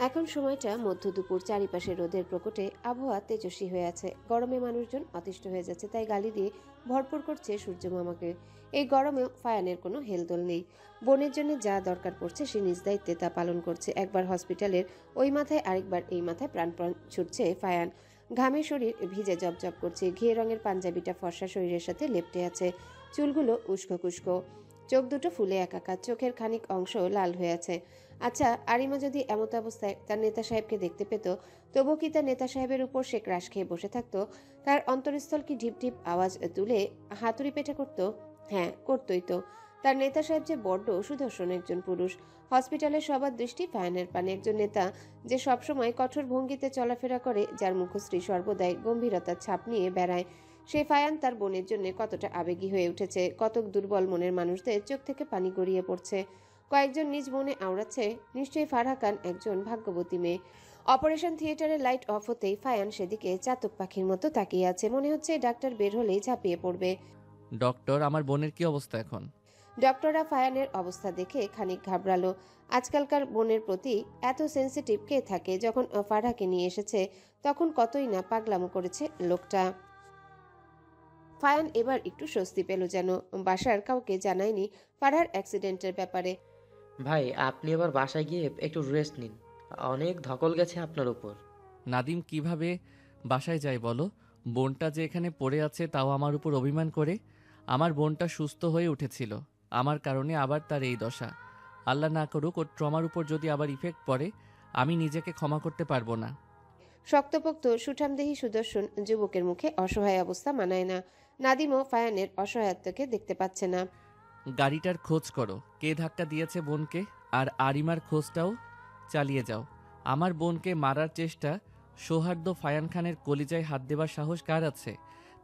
এখন সময়টা মধ্য দুপুর, চারিপাশে রোদের প্রকোটে আবহাওয়া তেজস্বী হয়ে আছে। গরমে মানুষজন অতিষ্ঠ হয়ে যাচ্ছে, তাই গালি দিয়ে ভরপুর করছে সূর্য মামাকে। এই গরমেও ফায়ানের কোনো হেলদোল নেই। বোনের জন্য যা দরকার পড়ছে সে নিজ দায়িত্বে তা পালন করছে। একবার হসপিটালের ওই মাথায়, আরেকবার এই মাথায় প্রাণপণ ছুটছে ফায়ান। ঘামে শরীর ভিজে জবজব করছে। ঘিয়ে রঙের পাঞ্জাবিটা ফর্সা শরীরের সাথে লেপ্টে আছে। চুলগুলো উস্কো খুস্কো, চোখ দুটো ফুলে একাকার, চোখের খানিক অংশ লাল হয়ে আছে। আচ্ছা, আরিমা যদি এমত অবস্থায় তার নেতা সাহেবকে দেখতে পেত, তবুও কি তার নেতা সাহেবের উপর সে ক্রাশ খেয়ে বসে থাকতো? তার অন্তরস্থল কি ঢিপ ঢিপ আওয়াজ তুলে হাতুড়ি পেটে করতো? হ্যাঁ, করতোই তো। তার নেতা সাহেব যে বড্ড সুদর্শন একজন পুরুষ। হসপিটালের সবার দৃষ্টি ফায়ানের পানে। একজন নেতা যে সবসময় কঠোর ভঙ্গিতে চলাফেরা করে, যার মুখশ্রী সর্বদাই গম্ভীরতার ছাপ নিয়ে বেড়ায়, সে ফায়ান তার বোনের জন্য কতটা আবেগী হয়ে উঠেছে। কতক দুর্বল মনের মানুষদের চোখ থেকে পানি গড়িয়ে পড়ছে। কয়েকজন নিজ মনে আওড়াচ্ছে, নিশ্চয়ই ফারহা খান একজন ভাগ্যবতী মেয়ে। অপারেশন থিয়েটারের লাইট অফ হতেই ফায়ান সেদিকে চাতক পাখির মতো তাকিয়ে আছে। মনে হচ্ছে ডাক্তার বের হলেই ঝাঁপিয়ে পড়বে। ডক্টর, আমার বোনের কি অবস্থা এখন? ডক্টররা ফায়ানের অবস্থা দেখে খানিক ঘাবড়ালো। আজকালকার বোনের প্রতি এত সেন্সিটিভ কে থাকে? যখন ফারহাকে নিয়ে এসেছে তখন কতই না পাগলামো করেছে লোকটা। ফায়ান এবার একটু স্বস্তি পেল যেন। বাসার কাউকে জানায়নি ফারহার অ্যাক্সিডেন্টের ব্যাপারে। ভাই, আপনি এবার বাসায় গিয়ে একটু রেস্ট নিন। অনেক ধকল গেছে আপনার উপর। নাদিম কিভাবে বাসায় যায় বলো? বোনটা যে এখানে পড়ে আছে তাও আমার উপর অভিমান করে। আমার বোনটা সুস্থ হয়ে উঠেছিল, আমার কারণে আবার তার এই দশা। আল্লাহ না করুক ওর ট্রমার উপর যদি আবার ইফেক্ট পড়ে, আমি নিজেকে ক্ষমা করতে পারবো না। শক্তপোক্ত সুঠামদেহী সুদর্শন যুবকের মুখে অসহায় অবস্থা মানায় না। নাদিমও ফায়ানের অসহায়ত্বকে দেখতে পাচ্ছে না। গাড়িটার খোঁজ করো, কে ধাক্কা দিয়েছে বোনকে, আর আরিমার খোঁজটাও চালিয়ে যাও। আমার বোনকে মারার চেষ্টা সৌহার্দ্য ফায়ান খানের কলিজায় হাত দেবার সাহস কার আছে?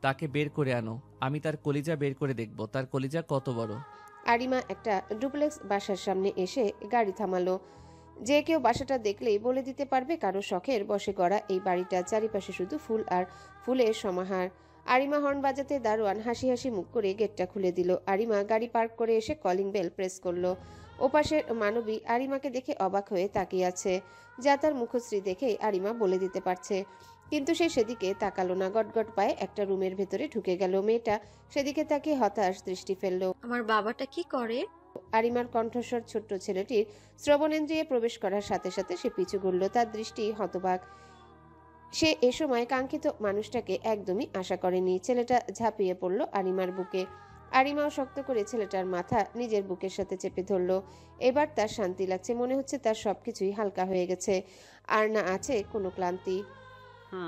তাকে বের করে আনো, আমি তার কলিজা বের করে দেখব তার কলিজা কত বড়। আরিমা একটা ডুপ্লেক্স বাসার সামনে এসে গাড়ি থামালো। যে কেউ বাসাটা দেখলেই বলে দিতে পারবে কারো শখের বশে গড়া এই বাড়িটা। চারিপাশে শুধু ফুল আর ফুলের সমাহার। আরিমা হর্ন বাজাতে দারোয়ান হাসি হাসি মুখ করে গেটটা খুলে দিল। আরিমা গাড়ি পার্ক করে এসে কলিং বেল প্রেস করলো। ওপাশের মানবী আরিমাকে দেখে অবাক হয়ে তাকিয়ে আছে। যা তার মুখশ্রী দেখেই আরিমা বলে দিতে পারছে, কিন্তু সে সেদিকে তাকালো না। গটগট পায়ে একটা রুমের ভেতরে ঢুকে গেল। মেয়েটা সেদিকে তাকিয়ে হতাশ দৃষ্টি ফেলল। আমার বাবাটা কি করে? আরিমার কণ্ঠস্বর ছোট্ট ছেলেটির শ্রবণেন্দ্রিয়ে প্রবেশ করার সাথে সাথে সে পিছু ঘুরল। তার দৃষ্টি হতবাক। সে এ সময় কাঙ্ক্ষিত মানুষটাকে একদমই আশা করেনি। ছেলেটা ঝাঁপিয়ে পড়ল আরিমার বুকে। আরিমাও শক্ত করে ছেলেটার মাথা নিজের বুকের সাথে চেপে ধরল। এবার তার শান্তি লাগছে। মনে হচ্ছে তার সবকিছুই হালকা হয়ে গেছে, আর না আছে কোনো ক্লান্তি।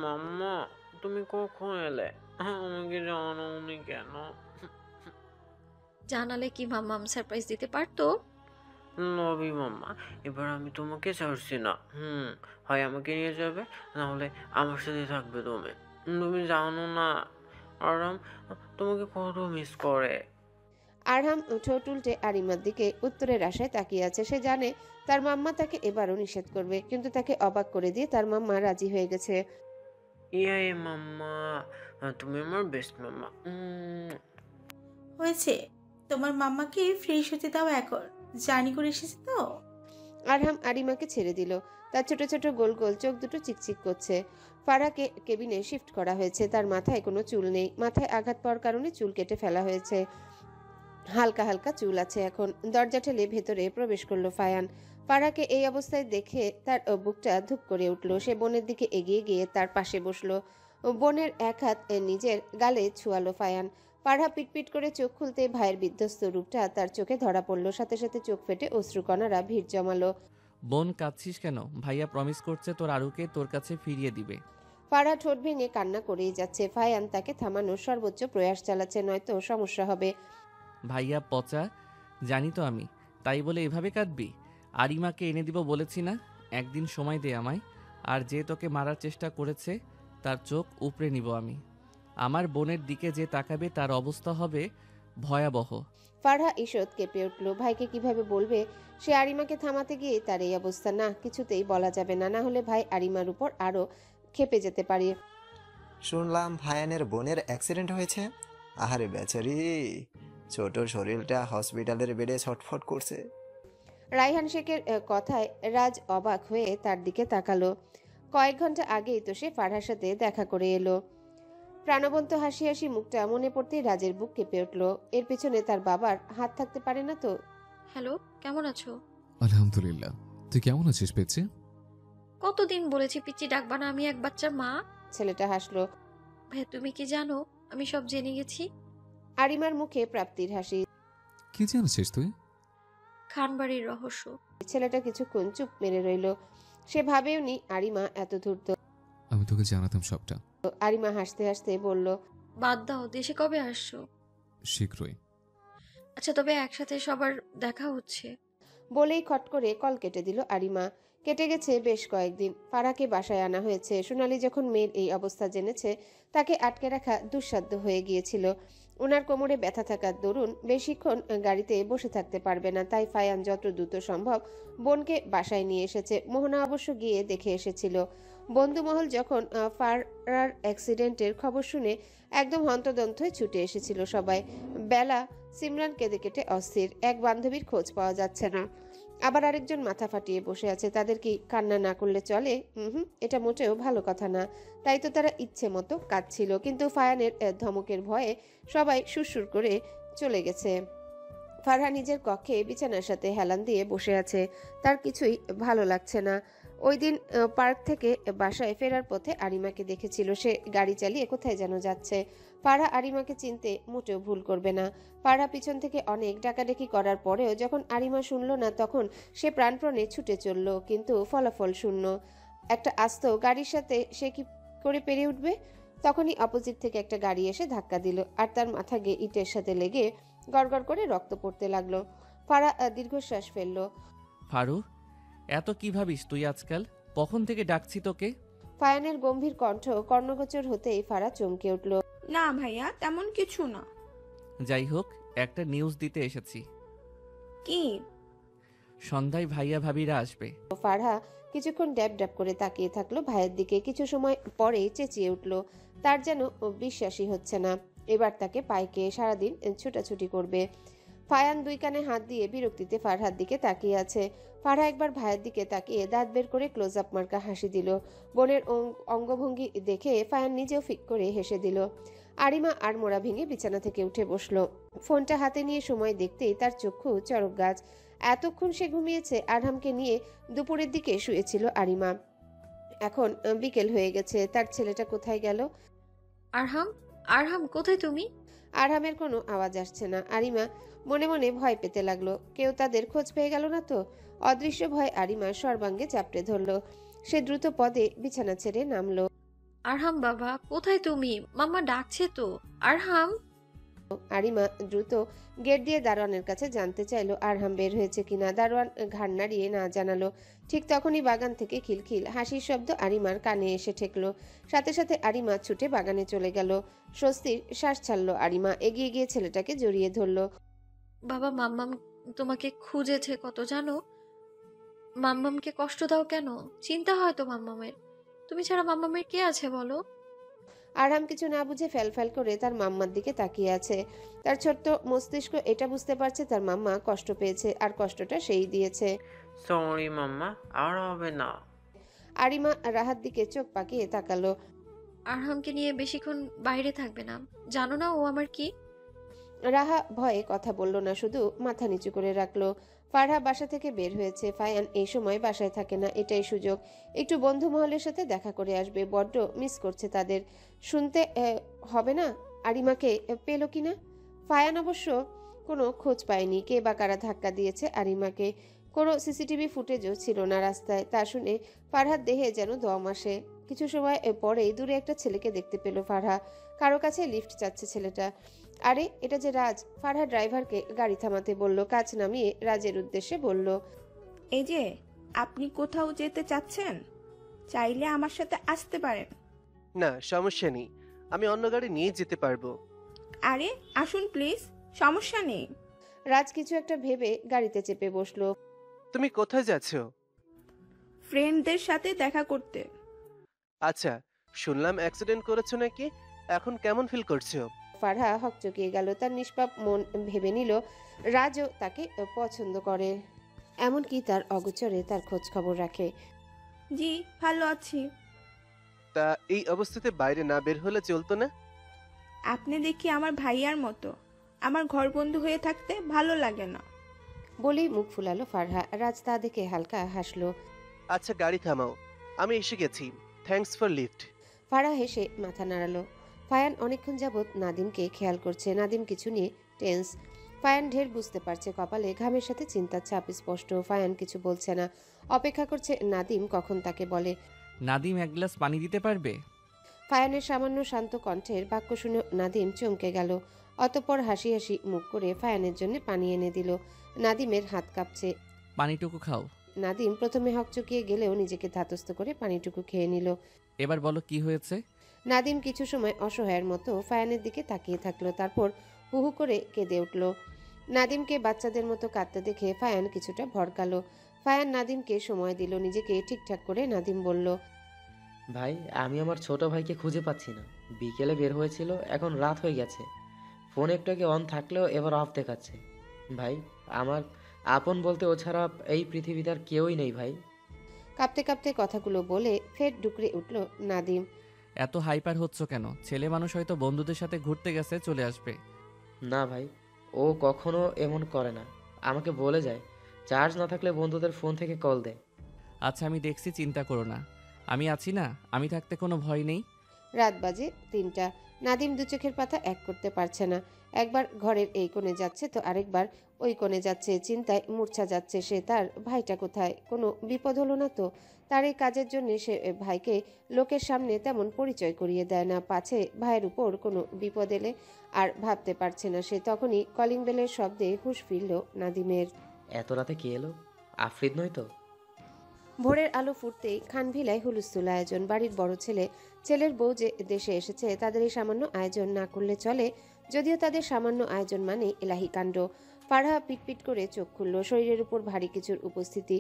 মাম্মা, তুমি কখন এলে? আমাকে জানাওনি কেন? জানালে কি মাম্মাম সারপ্রাইজ দিতে পারতো? লবি মাম্মা, এবার আমি তোমাকে ছাড়ছি না। হয় আমাকে নিয়ে যাবে, না হলে আমার সাথে থাকবে তুমি। তুমি জানো না আরাম তোমাকে কত মিস করে। আরহাম ঠোঁট উল্টে আরিমার দিকে উত্তরের আশায় তাকিয়ে আছে। সে জানে তার মাম্মা তাকে এবারও নিষেধ করবে, কিন্তু তাকে অবাক করে দিয়ে তার মাম্মা রাজি হয়ে গেছে। ইয়ে মাম্মা, তুমি আমার বেস্ট মাম্মা। হয়েছে, তোমার মাম্মাকে ফ্রেশ হতে দাও, এখন জার্নি করে এসেছে তো। আরহাম আরিমাকে ছেড়ে দিল। তার ছোট ছোট গোল গোল চোখ দুটো চিকচিক করছে। ফারাকে কেবিনে শিফট করা হয়েছে। তার মাথায় কোনো চুল নেই। মাথায় আঘাত পাওয়ার কারণে চুল কেটে ফেলা হয়েছে। হালকা হালকা চুল আছে এখন। দরজা ঠেলে ভেতরে প্রবেশ করলো ফায়ান। ফারাকে এই অবস্থায় দেখে তার বুকটা ধুপ করে উঠল। সে বোনের দিকে এগিয়ে গিয়ে তার পাশে বসলো। বোনের এক হাত নিজের গালে ছুয়ালো ফায়ান। ফারহা পিটপিট করে চোখ খুলতে ভাইয়ের বিধ্বস্ত রূপটা তার চোখে ধরা পড়লো। সাথে সাথে চোখ ফেটে অশ্রুকণারা ভিড় জমালো। বোন, কাঁদছিস কেন? ভাইয়া প্রমিস করছে তোর আরুকে তোর কাছে ফিরিয়ে দিবে। ফারহা ঠোঁট ভেঙে কান্না করেই যাচ্ছে। ফায়ান তাকে থামানোর সর্বোচ্চ প্রয়াস চালাচ্ছে, নয়তো সমস্যা হবে। ভাইয়া পচা, জানি তো আমি, তাই বলে এভাবে কাঁদবি? আরিমাকে এনে দিব বলেছি না? একদিন সময় দে আমায়, আর যে তোকে মারার চেষ্টা করেছে তার চোখ উপড়ে নিব আমি। আমার বোনের দিকে যে তাকাবে তার অবস্থা হবে ভয়াবহ। ফারহা ঈষৎ কেঁপে উঠল। ভাইকে কিভাবে বলবে? সে আরিমাকে থামাতে গিয়ে তার এই অবস্থা। না, কিছুতেই বলা যাবে না, না হলে ভাই আরিমার উপর আরো ক্ষেপে যেতে পারে। শুনলাম ভায়ানের বোনের অ্যাক্সিডেন্ট হয়েছে। আহারে বেচারি, ছোট শরীরটা হসপিটালের বেডে ছটফট করছে। রায়হান শেখের কথায় রাজ অবাক হয়ে তার দিকে তাকালো। কয়েক ঘন্টা আগেই তো সে ফারহার সাথে দেখা করে এলো। প্রাণবন্ত হাসি হাসি মুখটা মনে পড়তেই রাজের বুক কেঁপে উঠল। এর পেছনে তার বাবার হাত থাকতে পারে না তো? হ্যালো, কেমন আছো? আলহামদুলিল্লাহ। তুই কেমন আছিস পেচ্ছি? কতদিন বলেছি পিচ্চি ডাকবা না, আমি এক বাচ্চার মা। ছেলেটা হাসলো। ভাই তুমি কি জানো আমি সব জেনে গেছি? আরিমার মুখে প্রাপ্তির হাসি। কি জানিস তুই? খানবাড়ির রহস্য। ছেলেটা কিছুক্ষণ চুপ মেরে রইল। সে ভাবেওনি আরিমা এত ধূর্ত। আমি তোকে জানাতাম সবটা। আরিমা হাসতে হাসতে বলল, বাদ দাও, দেশে কবে আসছো? শীঘ্রই। আচ্ছা, তবে একসাথে সবার দেখা হচ্ছে। বলেই খট করে কল কেটে দিল আরিমা। কেটে গেছে বেশ কয়েকদিন। ফারাকে বাসায় আনা হয়েছে। সোনালি যখন মেয়ের এই অবস্থা জেনেছে, তাকে আটকে রাখা দুঃসাধ্য হয়ে গিয়েছিল। ওনার কোমরে ব্যথা থাকার দরুন বেশিক্ষণ গাড়িতে বসে থাকতে পারবে না, তাই ফায়ান যত দ্রুত সম্ভব বোনকে বাসায় নিয়ে এসেছে। মোহনা অবশ্য গিয়ে দেখে এসেছিল। বন্ধুমহল যখন ফারার অ্যাক্সিডেন্টের খবর শুনে একদম হন্তদন্ত হয়ে ছুটে এসেছিল সবাই। বেলা সিমরান কেঁদে কেটে অস্থির। এক বান্ধবীর খোঁজ পাওয়া যাচ্ছে না, আবার আরেকজন মাথা ফাটিয়ে বসে আছে। তাদের কি কান্না না করলে চলে? এটা মোটেও ভালো কথা না। তাই তো তারা ইচ্ছে মতো কাঁদছিল। কিন্তু ফায়ানের ধমকের ভয়ে সবাই সুরসুর করে চলে গেছে। ফারহা নিজের কক্ষে বিছানার সাথে হেলান দিয়ে বসে আছে। তার কিছুই ভালো লাগছে না। ওই দিন পার্ক থেকে বাসায় ফেরার পথে আরিমাকে দেখেছিল। সে গাড়ি চালিয়ে কোথায় যেন যাচ্ছে। ফারহা আরিমাকে চিনতে মোটেও ভুল করবে না। ফারহা পিছন থেকে অনেক ডাকাডাকি করার পরেও যখন আরিমা শুনল না, তখন সে প্রাণপণে ছুটে চলল, কিন্তু ফলাফল শূন্য। একটা আস্ত গাড়ির সাথে সে কি করে পেরে উঠবে? তখনই অপোজিট থেকে একটা গাড়ি এসে ধাক্কা দিল, আর তার মাথা গিয়ে ইটের সাথে লেগে গড়গড় করে রক্ত পড়তে লাগলো। ফারহা দীর্ঘশ্বাস ফেলল। ফারু, এত কি ভাবিস তুই আজকাল? কখন থেকে ডাকছি তোকে? ফায়ানের গম্ভীর কণ্ঠ কর্ণগোচর হতেই ফারহা চমকে উঠল। না ভাইয়া, তেমন কিছু না। যাই হোক, একটা নিউজ দিতে এসেছি। কি? সন্ধ্যায় ভাইয়া ভাবিরা আসবে। ফারহা কিছুক্ষণ ড্যাব ড্যাব করে তাকিয়ে থাকলো ভাইয়ের দিকে। কিছু সময় পরেই চেঁচিয়ে উঠল। তার যেন বিশ্বাসই হচ্ছে না এবার তাকে পাইকে সারাদিন ছুটাছুটি করবে। ফায়ান দুই কানে হাত দিয়ে বিরক্তিতে ফারহার দিকে তাকিয়ে আছে। ফারহা একবার ভাইয়ের দিকে তাকিয়ে দাঁত বের করে ক্লোজ আপ মার্কা হাসি দিল। বোনের অঙ্গভঙ্গি দেখে ফায়ান নিজেও ফিক করে হেসে দিল। আরিমা আর মোড়া ভেঙে বিছানা থেকে উঠে বসলো। ফোনটা হাতে নিয়ে সময় দেখতেই তার চক্ষু চড়ক গাছ। এতক্ষণ সে ঘুমিয়েছে। আরহামকে নিয়ে দুপুরের দিকে শুয়েছিল আরিমা। এখন বিকেল হয়ে গেছে। তার ছেলেটা কোথায় গেল? আরহাম, আরহাম কোথায় তুমি? আরহামের কোনো আওয়াজ আসছে না। আরিমা মনে মনে ভয় পেতে লাগলো, কেউ তাদের খোঁজ পেয়ে গেল না তো? অদৃশ্য ভয় আরিমার সর্বাঙ্গে চাপড়ে ধরল। সে দ্রুত পদে বিছানা ছেড়ে নামলো। আরহাম বাবা, কোথায় তুমি? মাম্মা ডাকছে তো। আরহাম। আরিমা দ্রুত গেট দিয়ে দারোয়ানের কাছে জানতে চাইলো আরহাম বের হয়েছে কিনা। দারোয়ান ঘাড় নাড়িয়ে না জানালো। ঠিক তখনই বাগান থেকে খিলখিল হাসির শব্দ আরিমার কানে এসে ঠেকলো। সাথে সাথে আরিমা ছুটে বাগানে চলে গেল। স্বস্তির শ্বাস ছাড়লো আরিমা। এগিয়ে গিয়ে ছেলেটাকে জড়িয়ে ধরলো। বাবা, মাম্মাম তোমাকে খুঁজেছে কত জানো? মাম্মামকে কষ্ট দাও কেন? চিন্তা হয় তো মাম্মামের। তুমি ছাড়া মাম্মামের কে আছে বলো? আরহাম কিছু না বুঝে ফ্যাল করে তার মাম্মার দিকে তাকিয়ে আছে। তার ছোট্ট মস্তিষ্ক এটা বুঝতে পারছে তার মাম্মা কষ্ট পেয়েছে, আর কষ্টটা সেই দিয়েছে। সরি মাম্মা, আর হবে না। আরিমা রাহার দিকে চোখ পাকিয়ে তাকালো। আরহামকে নিয়ে বেশিক্ষণ বাইরে থাকবে না, জানো না ও আমার কি? রাহা ভয়ে কথা বলল না, শুধু মাথা নিচু করে রাখলো। ফারহা বাসা থেকে বের হয়েছে। ফায়ান এই সময় বাসায় থাকে না, এটাই সুযোগ। একটু বন্ধু মহলের সাথে দেখা করে আসবে। বড্ড মিস করছে তাদের। শুনতে হবে না আরিমাকে পেল কিনা। ফায়ান অবশ্য কোনো খোঁজ পায়নি কে বা কারা ধাক্কা দিয়েছে আরিমাকে। কোনো সিসিটিভি ফুটেজও ছিল না রাস্তায়। তা শুনে ফারহার দেহে যেন দম আসে। কিছু সময় পরেই দূরে একটা ছেলেকে দেখতে পেল ফারহা। কারো কাছে লিফট চাচ্ছে ছেলেটা। আরে এটা যে রাজ। ফারহা ড্রাইভারকে গাড়ি থামাতে বলল। কাজ নামিয়ে রাজের উদ্দেশ্যে বলল, এই যে, আপনি কোথাও যেতে চাচ্ছেন? চাইলে আমার সাথে আসতে পারেন। না, সমস্যা নেই, আমি অন্য গাড়ি নিয়ে যেতে পারবো। আরে আসুন প্লিজ, সমস্যা নেই। রাজ কিছু একটা ভেবে গাড়িতে চেপে বসলো। তুমি কোথায় যাচ্ছ? ফ্রেন্ডদের সাথে দেখা করতে। আচ্ছা, শুনলাম অ্যাক্সিডেন্ট করেছো নাকি? এখন কেমন ফিল করছো? ফারহা হকচকিয়ে গেল। তার নিষ্পাপ মন ভেবে নিল রাজও তাকে পছন্দ করে, এমনকি তার অগোচরে তার খোঁজ খবর রাখে। জি ভালো আছি। তা এই অবস্থাতে বাইরে না বের হলে চলতো না? আপনি দেখি আমার ভাইয়ার মতো, আমার ঘর বন্ধু হয়ে থাকতে ভালো লাগে না। বলেই মুখ ফুলালো ফারহা। রাজ তা দেখে হালকা হাসলো। আচ্ছা গাড়ি থামাও, আমি এসে গেছি, থ্যাঙ্কস ফর লিফট। ফারহা হেসে মাথা নাড়ালো। ফায়ান অনেকক্ষণ যাবৎ নাদিমকে খেয়াল করছে। নাদিম কিছু নিয়ে টেন্স। ফায়ান ঢের বুঝতে পারছে, কপালে ঘামের সাথে চিন্তার ছাপ স্পষ্ট। ফায়ান কিছু বলছে না, অপেক্ষা করছে নাদিম কখন তাকে বলে। নাদিম এক গ্লাস পানি দিতে পারবে? ফায়ানের সামান্য শান্ত কণ্ঠের বাক্য শুনে নাদিম চমকে গেল। অতঃপর হাসি হাসি মুখ করে ফায়ানের জন্য পানি এনে দিল। নাদিমের হাত কাঁপছে। পানিটুকু খাও। নাদিম প্রথমে হকচকিয়ে গেলেও নিজেকে ধাতস্থ করে পানিটুকু খেয়ে নিল। এবার বলো কি হয়েছে? নাদিম কিছু সময় অসহায়ের মতো ফায়ানের দিকে তাকিয়ে থাকলো, তারপর হুহু করে কেঁদে উঠল। নাদিমকে বাচ্চাদের মতো কাঁদতে দেখে ফায়ান কিছুটা ভড়কালো। ফায়ান নাদিমকে সময় দিল, নিজেকে ঠিকঠাক করে নাদিম বলল, ভাই আমি আমার ছোট ভাইকে খুঁজে পাচ্ছি না। বিকেলে বের হয়েছিল, এখন রাত হয়ে গেছে। ফোন একটু আগে অন থাকলেও এবার অফ দেখাচ্ছে। ভাই আমার আপন বলতে ও ছাড়া এই পৃথিবীতে আর কেউই নেই ভাই। কাঁপতে কাঁপতে কথাগুলো বলে ফের ডুকরে উঠল নাদিম। এত হাইপার হচ্ছ কেন? ছেলে মানুষ হয়তো বন্ধুদের সাথে ঘুরতে গেছে, চলে আসবে। না ভাই, ও কখনো এমন করে না। আমাকে বলে যায় চার্জ না থাকলে বন্ধুদের ফোন থেকে কল দেয়। আচ্ছা আমি দেখছি, চিন্তা করো না, আমি আছি না। আমি থাকতে কোনো ভয় নেই। রাত বাজে 3টা। নাদিম দু চোখের পাতা এক করতে পারছে না। একবার ঘরের এই কোণে যাচ্ছে তো আরেকবার ওই কোণে যাচ্ছে। চিন্তায় মূর্ছা যাচ্ছে সে। তার ভাইটা কোথায়? কোনো বিপদ হলো না তো? তার এই কাজের জন্য সে ভাইকে লোকের সামনে তেমন পরিচয় করিয়ে দেয় না, পাছে ভাইয়ের উপর কোনো বিপদ এলে। আর ভাবতে পারছে না সে। তখনই কলিং বেলের শব্দে হুঁশ ফিরল নাদিমের। এত রাতে কে এলো? আফরিদ নয় তো? ভোরের আলো ফুটতেই খানভিলায় হুলস্থুল আয়োজন। বাড়ির বড় ছেলে, ছেলের বউ যে দেশে এসেছে, তাদের এই সামান্য আয়োজন না করলে চলে। যদিও তাদের সামান্য আয়োজন মানে এলাহি কাণ্ড। ফারহা পিটপিট করে চোখ খুলল। শরীরের উপর ভারী কিছুর উপস্থিতি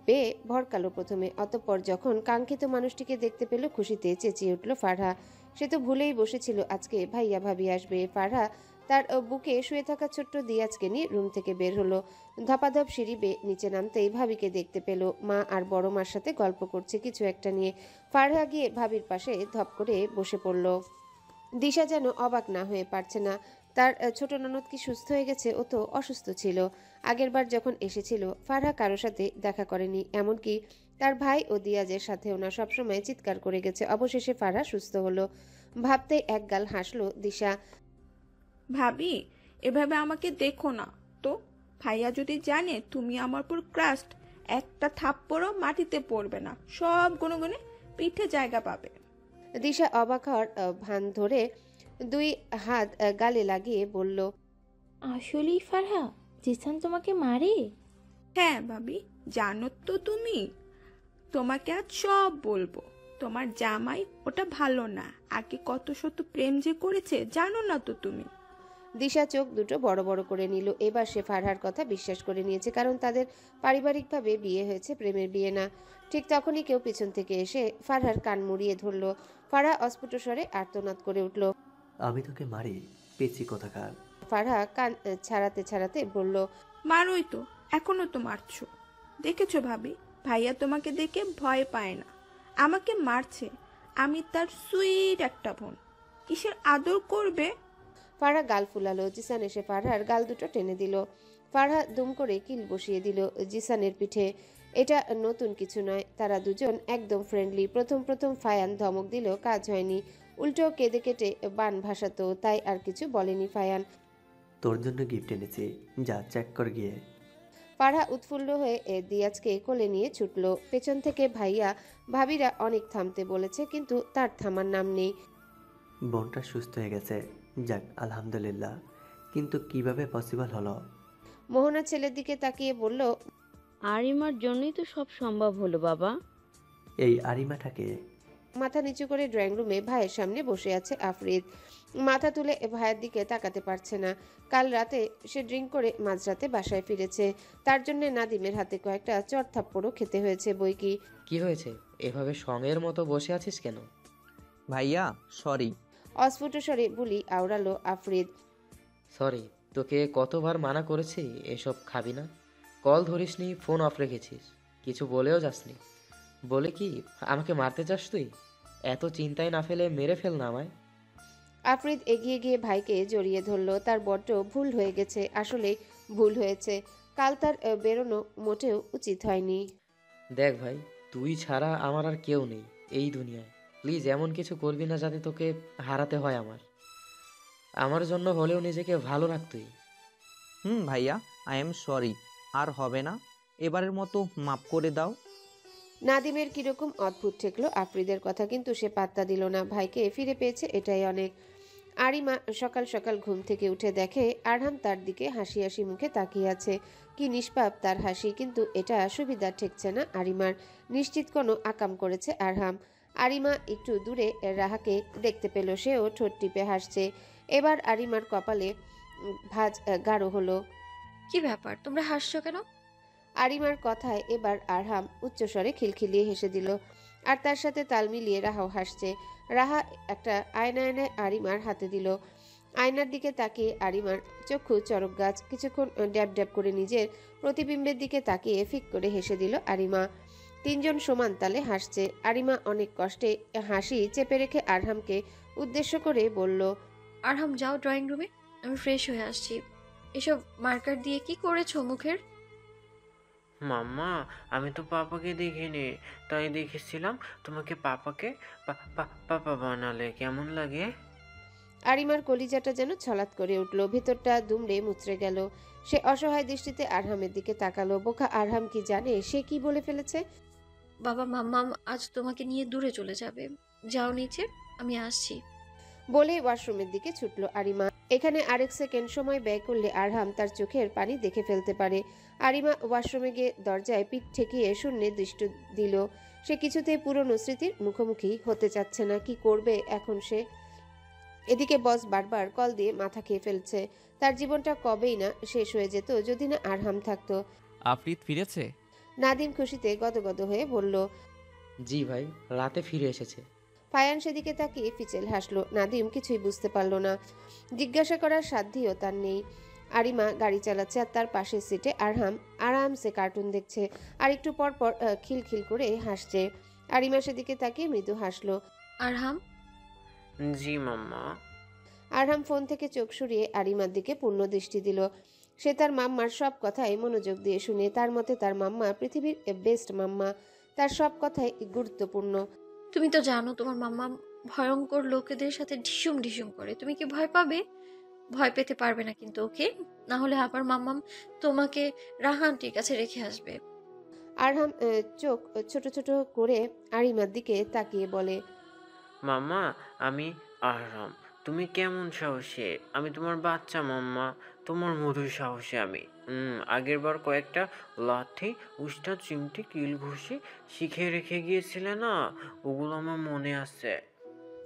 পেয়ে ভরকালো প্রথমে, অতঃপর যখন কাঙ্ক্ষিত মানুষটিকে দেখতে পেল খুশিতে চেঁচিয়ে উঠল ফারহা। সে তো ভুলেই বসেছিল আজকে ভাইয়া ভাবি আসবে। ফারহা তার বুকে শুয়ে থাকা ছোট্ট দিয়াজকে নিয়ে রুম থেকে বের হলো। ধপাধপ সিঁড়ি বেয়ে নিচে নামতেই ভাবিকে দেখতে পেল। মা আর বড় মার সাথে গল্প করছে কিছু একটা নিয়ে। ফারহা গিয়ে ভাবির পাশে ধপ করে বসে পড়ল। দিশা যেন অবাক না হয়ে পারছে না। তার ছোট ননদ কি সুস্থ হয়ে গেছে? ও তো অসুস্থ ছিল। আগেরবার যখন এসেছিল ফারহা কারোর সাথে দেখা করেনি, এমনকি তার ভাই ও দিয়াজের সাথেও না। সবসময় চিৎকার করে গেছে। অবশেষে ফারহা সুস্থ হলো। ভাবতেই একগাল হাসলো দিশা। ভাবি এভাবে আমাকে দেখো না তো। ভাইয়া যদি জানে তুমি আমার উপর ক্রাস্ট, একটা থাপ্পড়ও মাটিতে পড়বে না, সব গুণগুণে পিঠে জায়গা পাবে। দিশা অবাক হওয়ার ভান ধরে 2 হাত গালে লাগিয়ে বলল, আসলেই ফারহা জিসান তোমাকে মারে? হ্যাঁ ভাবি, জানো তো তুমি। তোমাকে আজ সব বলবো। তোমার জামাই ওটা ভালো না, আগে কত শত প্রেম যে করেছে জানো না তো তুমি। দিশা চোখ দুটো বড় বড় করে নিল। এবার সে ফারহার কথা বিশ্বাস করে নিয়েছে, কারণ তাদের পারিবারিকভাবে বিয়ে হয়েছে, প্রেমের বিয়ে না। ঠিক তখনই কেউ পিছন থেকে এসে ফারহার কান মুড়িয়ে ধরল। ফারহা অস্ফুট স্বরে আর্তনাদ করে উঠল, আমি তোকে মারি পেঁচি কোথাকার। ফারহা কান ছাড়াতে ছাড়াতে বলল, মারোই তো, এখনো তো মারছো। দেখেছো ভাবি, ভাইয়া তোমাকে দেখে ভয় পায় না, আমাকে মারছে। আমি তার সুইট একটা বোন, কিসের আদর করবে। ফারহা গাল ফুলালো। জিসান এসে ফারহার গাল দুটো টেনে দিল। ফারহা দুম করে কিল বসিয়ে দিল জিসানের পিঠে। এটা নতুন কিছু নয়, তারা দুজন একদম ফ্রেন্ডলি। প্রথম প্রথম ফায়ান ধমক দিল, কাজ হয়নি, উল্টো কেঁদে কেটে বান ভাসাতো, তাই আর কিছু বলেনি ফায়ান। তোর জন্য গিফট এনেছি, যা চেক কর গিয়ে। ফারহা উৎফুল্ল হয়ে দিয়াজকে কোলে নিয়ে ছুটল। পেছন থেকে ভাইয়া ভাবিরা অনেক থামতে বলেছে, কিন্তু তার থামার নাম নেই। বোনটা সুস্থ হয়ে গেছে, যাক আলহামদুলিল্লাহ। কিন্তু কিভাবে পসিবল হলো? মোহনা ছেলের দিকে তাকিয়ে বলল, আরিমার জন্যই তো সব সম্ভব হলো বাবা। এই আরিমাটাকে? মাথা নিচু করে ড্রয়িং রুমে ভাইয়ের সামনে বসে আছে আফরিদ। মাথা তুলে ভাইয়ের দিকে তাকাতে পারছে না। কাল রাতে সে ড্রিঙ্ক করে মাঝরাতে বাসায় ফিরেছে। তার জন্য নাদিমের হাতে কয়েকটা চড় থাপ্পড়ও খেতে হয়েছে বই কি। কি হয়েছে? এভাবে সঙ্গের মতো বসে আছিস কেন? ভাইয়া সরি। অস্ফুট স্বরে বুলি আওড়ালো আফরিদ। সরি, তোকে কতবার মানা করেছি এসব খাবি না। কল ধরিসনি, ফোন অফ রেখেছিস, কিছু বলেও যাসনি। বলে কি আমাকে মারতে চাস তুই? এত চিন্তায় না ফেলে মেরে ফেল না আমায়। আফরিদ এগিয়ে গিয়ে ভাইকে জড়িয়ে ধরল। তার বড্ড ভুল হয়ে গেছে, আসলে ভুল হয়েছে। কাল তার বেরোনো মোটেও উচিত হয়নি। দেখ ভাই, তুই ছাড়া আমার আর কেউ নেই এই দুনিয়ায়। প্লিজ এমন কিছু করবি না যাতে তোকে হারাতে হয় আমার জন্য হলেও নিজেকে ভালো রাখ তুই। ভাইয়া, আই এম সরি। আর হবে না, এবারের মতো মাফ করে দাও। নাদিমের কিরকম অদ্ভুত ঠেকলো আফরিদের কথা, কিন্তু সে পাত্তা দিল না। ভাইকে ফিরে পেয়েছে, এটাই অনেক। আরিমা সকাল সকাল ঘুম থেকে উঠে দেখে আরহাম তার দিকে হাসি হাসি মুখে তাকিয়ে আছে। কি নিষ্পাপ তার হাসি, কিন্তু এটা সুবিধা ঠেকছে না আরিমার। নিশ্চিত কোনো আকাম করেছে আরহাম। আরিমা একটু দূরে রাহাকে দেখতে পেল, সেও ঠোঁট টিপে হাসছে। এবার আরিমার কপালে ভাঁজ গাঢ় হলো। কি ব্যাপার, তোমরা হাসছো কেন? আরিমার কথায় এবার আরহাম উচ্চস্বরে খিলখিলিয়ে হেসে দিল, আর তার সাথে তাল মিলিয়ে রাহাও হাসছে। রাহা একটা আয়না এনে আরিমার হাতে দিল। আয়নার দিকে তাকিয়ে আরিমার চক্ষু চরক গাছ। কিছুক্ষণ ড্যাব ড্যাব করে নিজের প্রতিবিম্বের দিকে তাকিয়ে ফিক করে হেসে দিল আরিমা। তিনজন সমান তালে হাসছে। আরিমা অনেক কষ্টে হাসি চেপে রেখে আরহামকে উদ্দেশ্য করে বলল, আরহাম যাও ড্রয়িং রুমে, আমি ফ্রেশ হয়ে আসছি। এসব মার্কার দিয়ে কি করেছো মুখের? মাম্মা, আমি তো পাপাকে দেখিনি, তাই দেখেছিলাম তোমাকে পাপাকে পাপা বানালে কেমন লাগে। আরিমার কলিজাটা যেন ছলাৎ করে উঠল, ভেতরটা দুমড়ে মুচড়ে গেল। সে অসহায় দৃষ্টিতে আরহামের দিকে তাকালো। বোকা আরহাম কি জানে সে কি বলে ফেলেছে? বাবা মাম্মাম আজ তোমাকে নিয়ে দূরে চলে যাবে, যাও নিচে, আমি আসছি বলে ওয়াশরুমের দিকে ছুটল আরিমা। এখানে আরেক সেকেন্ড সময় ব্যয় করলে আরহাম তার চোখের পানি দেখে ফেলতে পারে। আরিমা ওয়াশরুমে গিয়ে দরজায় পিঠ ঠেকিয়ে শূন্যে দৃষ্টি দিল। সে কিছুতেই পুরনো স্মৃতির মুখোমুখি হতে চাচ্ছে না। কি করবে এখন সে? এদিকে বস বারবার কল দিয়ে মাথা খেয়ে ফেলছে। তার জীবনটা কবেই না শেষ হয়ে যেত যদি না আরহাম থাকতো। আফরিদ ফিরেছে? নাদিম খুশিতে গদগদ হয়ে বলল, জি ভাই, রাতে ফিরে এসেছে। ফায়ান সেদিকে তাকিয়ে ফিচেল হাসলো। নাদিম কিছুই বুঝতে পারল না, জিজ্ঞাসা করার সাধ্যও তার নেই। আরিমা গাড়ি চালাচ্ছে আর তার পাশের সিটে আরহাম আরামসে কার্টুন দেখছে, আর একটু পর পর খিলখিল করে হাসছে। আরিমা সেদিকে তাকিয়ে মৃদু হাসলো। আরহাম? জি মাম্মা। আরহাম ফোন থেকে চোখ সরিয়ে আরিমার দিকে পূর্ণ দৃষ্টি দিল। সে তার মাম্মার সব কথাই মনোযোগ দিয়ে শুনে। তার মতে তার মাম্মা পৃথিবীর বেস্ট মাম্মা, তার সব কথাই গুরুত্বপূর্ণ। তুমি তো জানো তোমার মাম্মা ভয়ঙ্কর লোকেদের সাথে ঢিসুম ঢিসুম করে, তুমি কি ভয় পাবে? ভয় পেতে পারবে না কিন্তু, ওকে? না হলে আবার মাম্মাম তোমাকে রাহানটির কাছে রেখে আসবে। আরহাম চোখ ছোট ছোট করে আরিমার দিকে তাকিয়ে বলে, মাম্মা, আমি আরহাম। তুমি কেমন সাহসী! আমি তোমার বাচ্চা মাম্মা, তোমার মধুর সাহসী আমি। আগের বার কয়েকটা লাঠি, উষ্টা, চিমটি, কিল ঘুষি শিখে রেখে গিয়েছিলে না, ওগুলো আমার মনে আছে।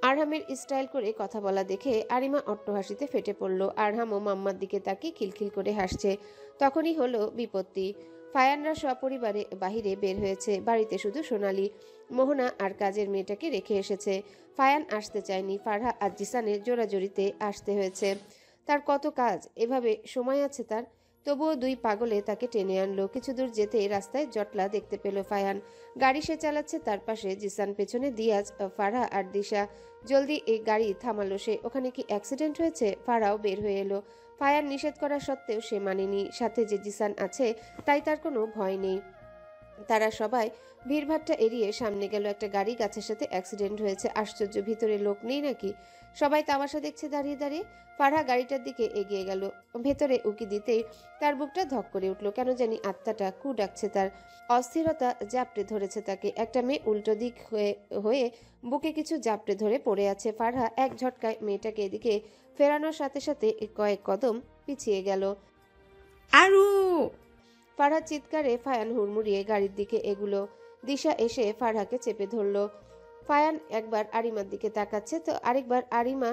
আরহামের স্টাইল করে কথা বলা দেখে আরিমা অট্টহাসিতে ফেটে পড়ল। আরহামও মাম্মার দিকে তাকিয়ে খিলখিল করে হাসছে। তখনই হলো বিপত্তি। ফায়ানরা সপরিবারে বাহিরে বের হয়েছে। বাড়িতে শুধু সোনালি, মোহনা আর কাজের মেয়েটাকে রেখে এসেছে। ফায়ান আসতে চায়নি। ফারহা আর জিসানের জোরাজোরিতে আসতে হয়েছে। তার কত কাজ, এভাবে সময় আছে তার? তবুও দুই পাগলে তাকে টেনে আনলো। কিছু দূর যেতে রাস্তায় জটলা দেখতে পেল ফায়ান। গাড়ি সে চালাচ্ছে, তার পাশে জিসান, পেছনে দিয়াজ, ফারহা আর দিশা। জলদি এই গাড়ি থামালো সে। ওখানে কি অ্যাক্সিডেন্ট হয়েছে? ফারহাও বের হয়ে এলো। ফায়ান নিষেধ করা সত্ত্বেও সে মানেনি। সাথে যে জিসান আছে তাই তার কোনো ভয় নেই। তারা সবাই ভিড়ভাট্টা এড়িয়ে সামনে গেল। একটা গাড়ি গাছের সাথে অ্যাক্সিডেন্ট হয়েছে। আশ্চর্য, ভিতরে লোক নেই নাকি? সবাই তামাশা দেখছে দাঁড়িয়ে দাঁড়িয়ে। ফারহা গাড়িটার দিকে এগিয়ে গেল। ভেতরে উকি দিতেই তার বুকটা ধক করে উঠল। কেন জানি আত্মাটা কু ডাকছে তার। অস্থিরতা জাপটে ধরেছে তাকে। একটা মেয়ে উল্টো দিক হয়ে বুকে কিছু জাপটে ধরে পড়ে আছে। ফারহা এক ঝটকায় মেয়েটাকে এদিকে ফেরানোর সাথে সাথে কয়েক কদম পিছিয়ে গেল। আরু! ফারহার চিৎকারে ফায়ান হুড়মুড়িয়ে গাড়ির দিকে এগুলো। দিশা এসে ফারহাকে চেপে ধরল। ফায়ান একবার আরিমার দিকে তাকাচ্ছে, তো আরেকবার আরিমা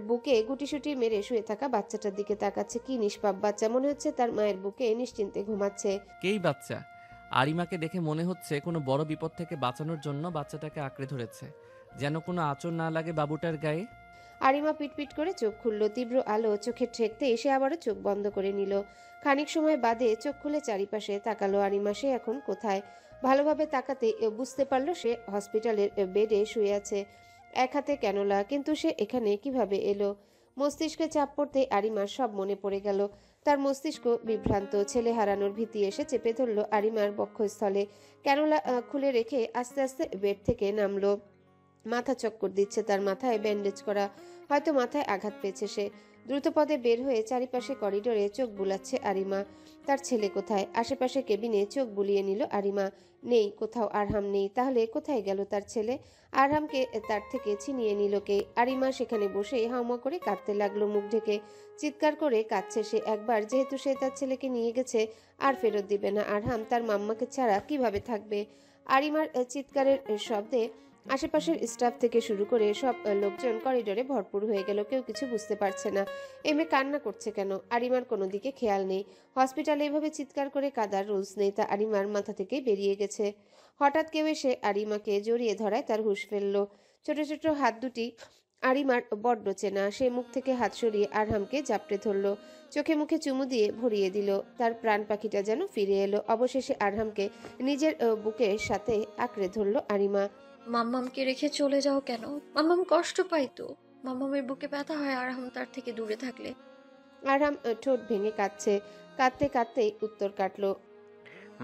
বুকে গুটিসুটি মেরে শুয়ে থাকা বাচ্চাটার দিকে তাকাচ্ছে। কি নিষ্পাপ বাচ্চা, মনে হচ্ছে তার মায়ের বুকে নিশ্চিন্তে ঘুমাচ্ছে। কেই বাচ্চা? আরিমাকে দেখে মনে হচ্ছে কোনো বড় বিপদ থেকে বাঁচানোর জন্য বাচ্চাটাকে আঁকড়ে ধরেছে, যেন কোনো আঁচড় না লাগে বাবুটার গায়ে। আরিমা পিটপিট করে চোখ খুলল। তীব্র আলো চোখে ঠেকতে এসে আবারও চোখ বন্ধ করে নিল। খানিক সময় বাদে চোখ খুলে চারিপাশে তাকালো আরিমা। সে এখন কোথায়? ভালোভাবে তাকাতে বুঝতে পারলো সে হসপিটালের বেডে শুয়ে আছে, এক হাতে ক্যানোলা। কিন্তু সে এখানে কিভাবে এলো? মস্তিষ্কে চাপ পড়তে আরিমার সব মনে পড়ে গেল। তার মস্তিষ্ক বিভ্রান্ত। ছেলে হারানোর ভীতি এসে চেপে ধরল আরিমার বক্ষস্থলে। ক্যানোলা খুলে রেখে আস্তে আস্তে বেড থেকে নামলো। মাথা চক্কর দিচ্ছে তার, মাথায় ব্যান্ডেজ করা, হয়তো মাথায় আঘাত পেয়েছে সে। দ্রুতপদে বের হয়ে চারিপাশে করিডোরে চোখ বুলাচ্ছে আরিমা। তার ছেলে কোথায়? আশেপাশে কেবিনে চোখ বুলিয়ে নিল আরিমা। নেই কোথাও, আরহাম নেই। তাহলে কোথায় গেল তার ছেলে? আরহামকে তার থেকে ছিনিয়ে নিল কে? আরিমা সেখানে বসে হাউমা করে কাঁদতে লাগলো, মুখ ঢেকে। চিৎকার করে কাঁদছে সে একবার, যেহেতু সে তার ছেলেকে নিয়ে গেছে আর ফেরত দিবে না। আরহাম তার মাম্মাকে ছাড়া কিভাবে থাকবে? আরিমার চিৎকারের শব্দে আশেপাশের স্টাফ থেকে শুরু করে সব লোকজন করিডোরে ভরপুর হয়ে গেল। কেউ কিছু বুঝতে পারছে না। মেয়ে কান্না করছে কেন? আরিমার কোনো দিকে খেয়াল নেই। হসপিটালে এভাবে চিৎকার করে কাদার রুলস নেই, তা আরিমার মাথা থেকে বেরিয়ে গেছে। হঠাৎ কেউ এসে আরিমাকে জড়িয়ে ধরায় তার হুঁশ ফেলল। ছোট ছোট হাত দুটি আরিমার বড্ড চেনা। সে মুখ থেকে হাত সরিয়ে আরহামকে জাপটে ধরল, চোখে মুখে চুমু দিয়ে ভরিয়ে দিল। তার প্রাণ পাখিটা যেন ফিরে এলো। অবশেষে আরহামকে নিজের বুকের সাথে আঁকড়ে ধরল আরিমা। মাম্মামকে রেখে চলে যাও কেন? মাম্মাম কষ্ট পাইতো। মাম্মামের বুকে ব্যথা হয় আরহাম তার থেকে দূরে থাকলে। আরহাম ঠোঁট ভেঙে কাঁদছে। কাঁদতে কাঁদতেই উত্তর কাটলো,